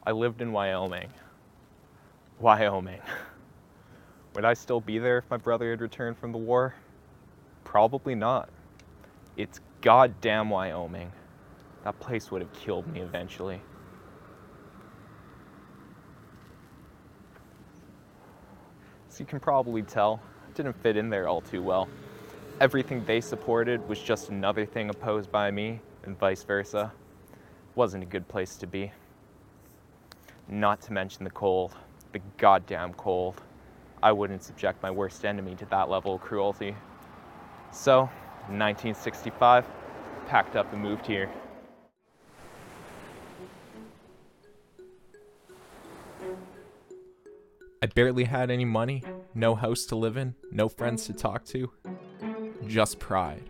I lived in Wyoming. Wyoming. Would I still be there if my brother had returned from the war? Probably not. It's goddamn Wyoming. That place would have killed me eventually. So you can probably tell, I didn't fit in there all too well. Everything they supported was just another thing opposed by me, and vice versa. Wasn't a good place to be. Not to mention the cold. The goddamn cold. I wouldn't subject my worst enemy to that level of cruelty. So, in 1965, packed up and moved here. I barely had any money, no house to live in, no friends to talk to. Just pride.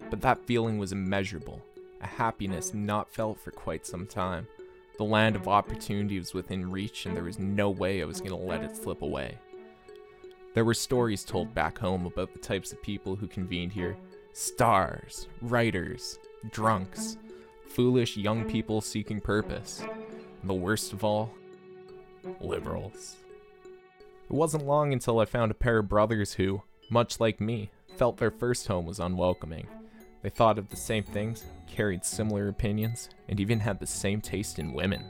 But that feeling was immeasurable, a happiness not felt for quite some time. The land of opportunity was within reach, and there was no way I was going to let it slip away. There were stories told back home about the types of people who convened here. Stars, writers, drunks, foolish young people seeking purpose. And the worst of all, liberals. It wasn't long until I found a pair of brothers who, much like me, felt their first home was unwelcoming. They thought of the same things, carried similar opinions, and even had the same taste in women.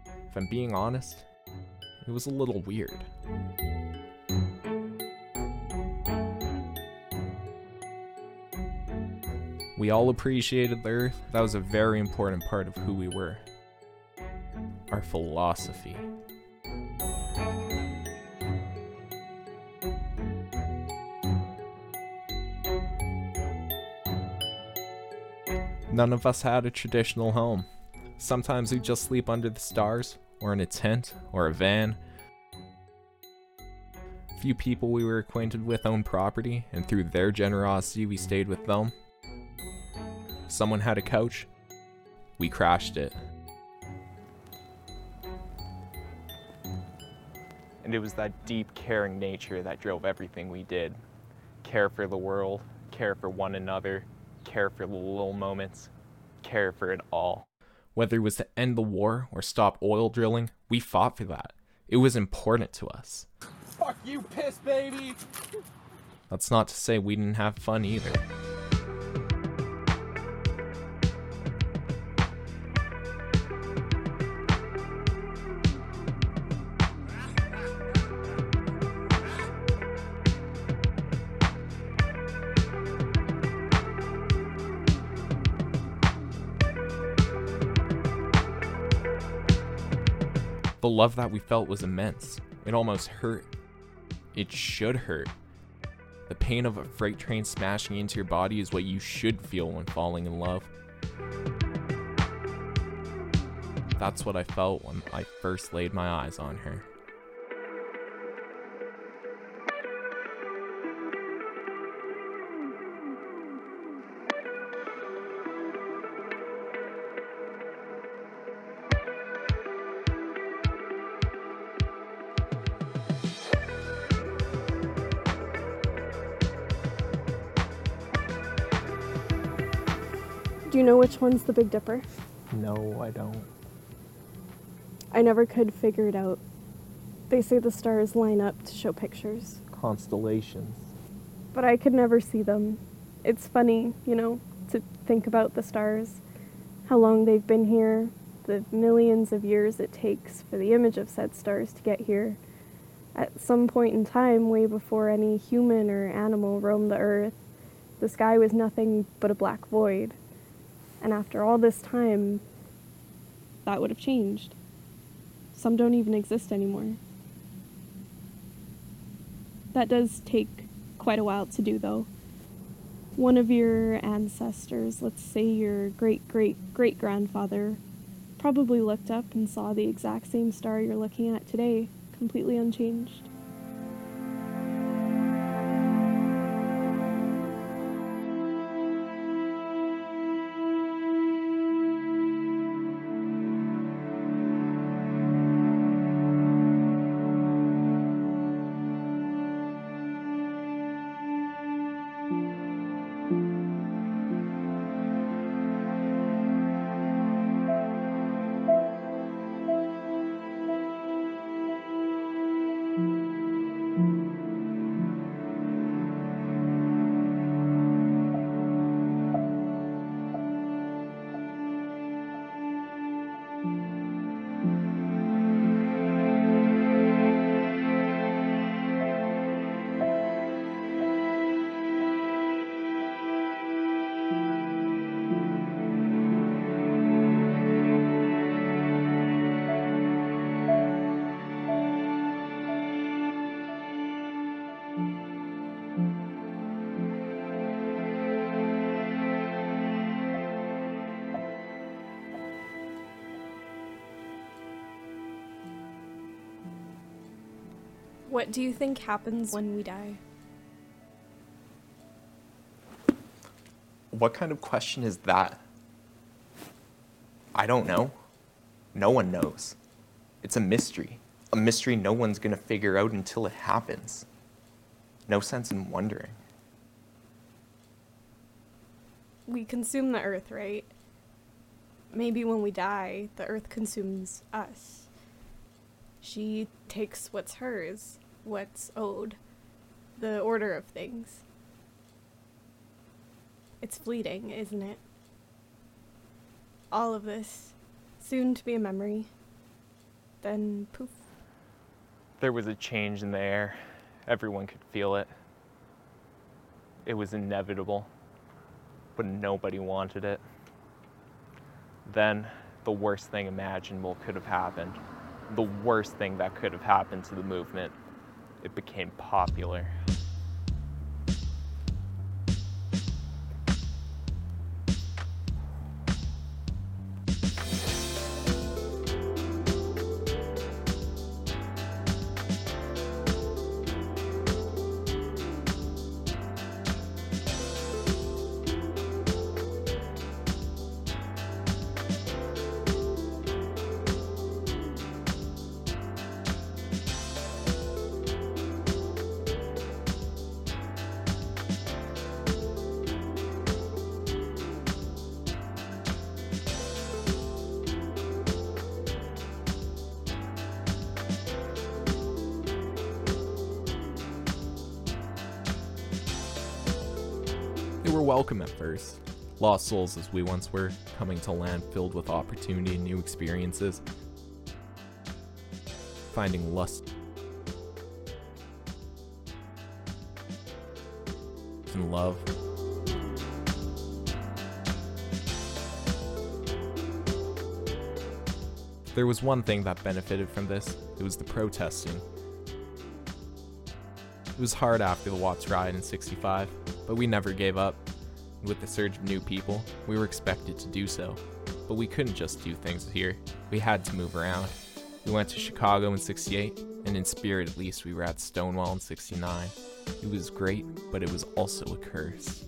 If I'm being honest, it was a little weird. We all appreciated the earth. That was a very important part of who we were. Our philosophy. None of us had a traditional home. Sometimes we'd just sleep under the stars, or in a tent, or a van. Few people we were acquainted with owned property, and through their generosity we stayed with them. Someone had a couch, we crashed it. And it was that deep, caring nature that drove everything we did. Care for the world, care for one another, care for the little moments, care for it all. Whether it was to end the war or stop oil drilling, we fought for that. It was important to us. Fuck you, piss baby! That's not to say we didn't have fun either. The love that we felt was immense. It almost hurt. It should hurt. The pain of a freight train smashing into your body is what you should feel when falling in love. That's what I felt when I first laid my eyes on her. Do you know which one's the Big Dipper? No, I don't. I never could figure it out. They say the stars line up to show pictures. Constellations. But I could never see them. It's funny, to think about the stars, how long they've been here, the millions of years it takes for the image of said stars to get here. At some point in time, way before any human or animal roamed the earth, the sky was nothing but a black void. And after all this time, that would have changed. Some don't even exist anymore. That does take quite a while to do, though. One of your ancestors, let's say your great-great-great-grandfather, probably looked up and saw the exact same star you're looking at today, completely unchanged. What do you think happens when we die? What kind of question is that? I don't know. No one knows. It's a mystery. A mystery no one's gonna figure out until it happens. No sense in wondering. We consume the earth, right? Maybe when we die, the earth consumes us. She takes what's hers, what's owed, the order of things. It's fleeting, isn't it? All of this, soon to be a memory. Then poof. There was a change in the air. Everyone could feel it. It was inevitable, but nobody wanted it. Then, the worst thing imaginable could have happened. The worst thing that could have happened to the movement. It became popular. They were welcome at first, lost souls as we once were, coming to land filled with opportunity and new experiences, finding lust and love. There was one thing that benefited from this. It was the protesting. It was hard after the Watts riot in '65, but we never gave up. With the surge of new people, we were expected to do so. But we couldn't just do things here. We had to move around. We went to Chicago in '68, and in spirit at least we were at Stonewall in '69. It was great, but it was also a curse.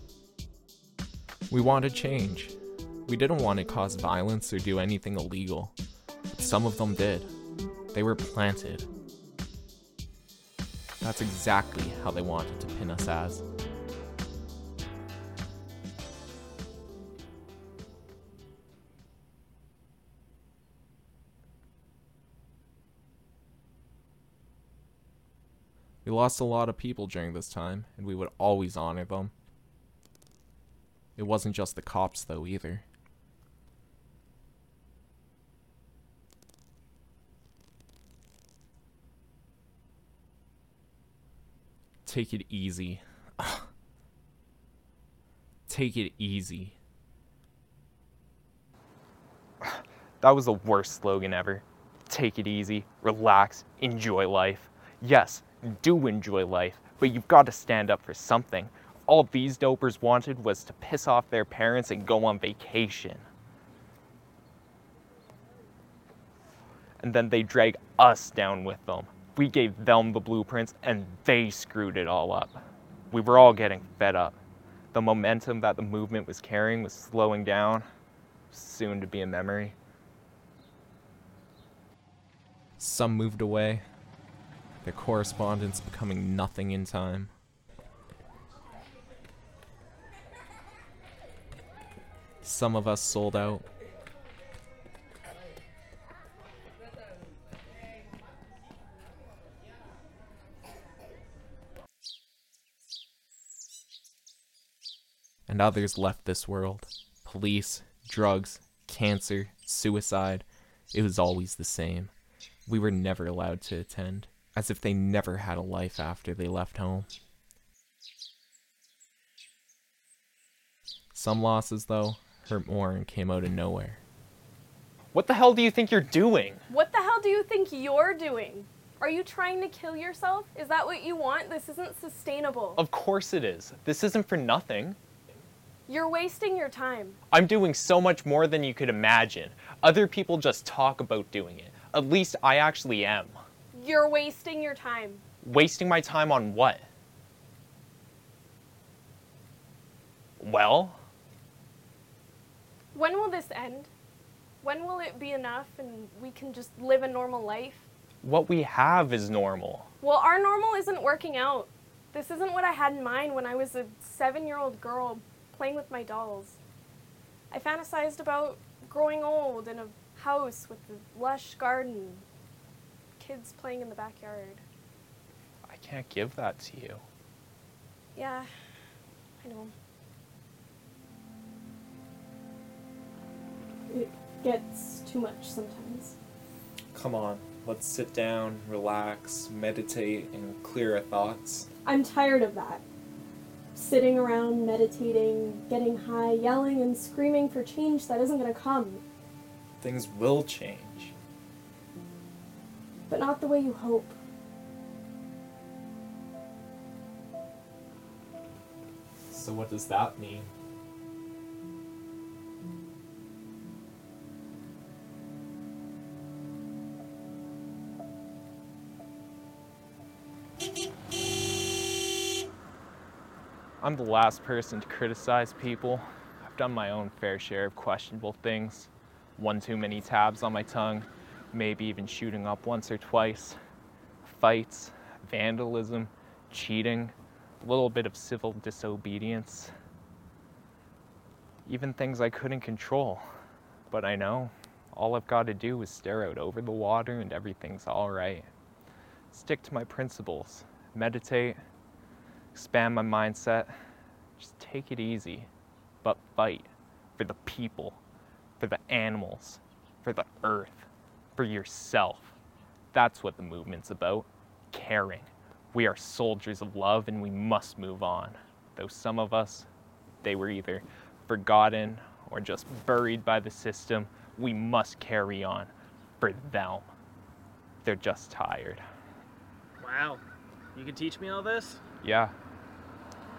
We wanted change. We didn't want to cause violence or do anything illegal. But some of them did. They were planted. That's exactly how they wanted to pin us as. We lost a lot of people during this time, and we would always honor them. It wasn't just the cops, though, either. Take it easy. Take it easy. That was the worst slogan ever. Take it easy, relax, enjoy life. Yes, do enjoy life, but you've got to stand up for something. All these dopers wanted was to piss off their parents and go on vacation. And then they drag us down with them. We gave them the blueprints and they screwed it all up. We were all getting fed up. The momentum that the movement was carrying was slowing down, soon to be a memory. Some moved away, their correspondence becoming nothing in time. Some of us sold out. And others left this world. Police, drugs, cancer, suicide. It was always the same. We were never allowed to attend, as if they never had a life after they left home. Some losses, though, hurt more and came out of nowhere. What the hell do you think you're doing? What the hell do you think you're doing? Are you trying to kill yourself? Is that what you want? This isn't sustainable. Of course it is. This isn't for nothing. You're wasting your time. I'm doing so much more than you could imagine. Other people just talk about doing it. At least I actually am. You're wasting your time. Wasting my time on what? Well? When will this end? When will it be enough and we can just live a normal life? What we have is normal. Well, our normal isn't working out. This isn't what I had in mind when I was a 7-year-old girl playing with my dolls. I fantasized about growing old in a house with a lush garden, kids playing in the backyard. I can't give that to you. Yeah, I know. It gets too much sometimes. Come on, let's sit down, relax, meditate, and clear our thoughts. I'm tired of that. Sitting around, meditating, getting high, yelling and screaming for change that isn't going to come. Things will change. But not the way you hope. So what does that mean? I'm the last person to criticize people. I've done my own fair share of questionable things. One too many tabs on my tongue, maybe even shooting up once or twice. Fights, vandalism, cheating, a little bit of civil disobedience. Even things I couldn't control. But I know, all I've got to do is stare out over the water and everything's all right. Stick to my principles, meditate, expand my mindset, just take it easy, but fight for the people, for the animals, for the earth, for yourself. That's what the movement's about, caring. We are soldiers of love and we must move on. Though some of us, they were either forgotten or just buried by the system, we must carry on for them. They're just tired. Wow, you can teach me all this? Yeah,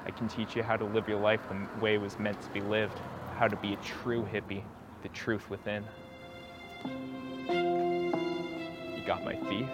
I can teach you how to live your life the way it was meant to be lived, how to be a true hippie, the truth within. You got my fee?